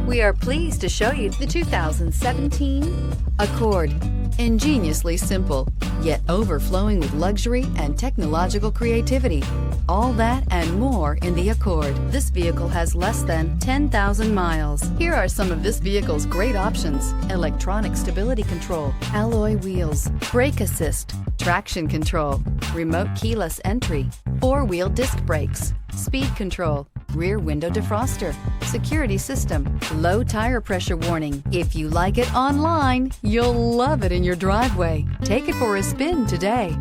We are pleased to show you the 2017 Accord. Ingeniously simple, yet overflowing with luxury and technological creativity. All that and more in the Accord. This vehicle has less than 10,000 miles. Here are some of this vehicle's great options: electronic stability control, alloy wheels, brake assist, traction control, remote keyless entry, four-wheel disc brakes, speed control, rear window defroster, security system, low tire pressure warning. If you like it online, you'll love it in your driveway. Take it for a spin today.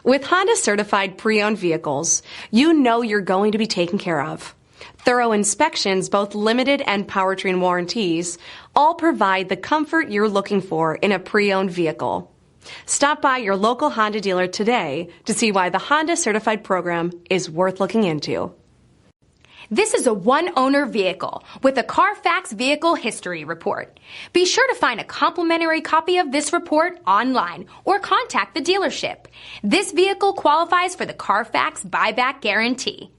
With Honda certified pre-owned vehicles, you know you're going to be taken care of. Thorough inspections, both limited and powertrain warranties, all provide the comfort you're looking for in a pre-owned vehicle. Stop by your local Honda dealer today to see why the Honda certified program is worth looking into. This is a one-owner vehicle with a Carfax Vehicle History Report. Be sure to find a complimentary copy of this report online or contact the dealership. This vehicle qualifies for the Carfax Buyback Guarantee.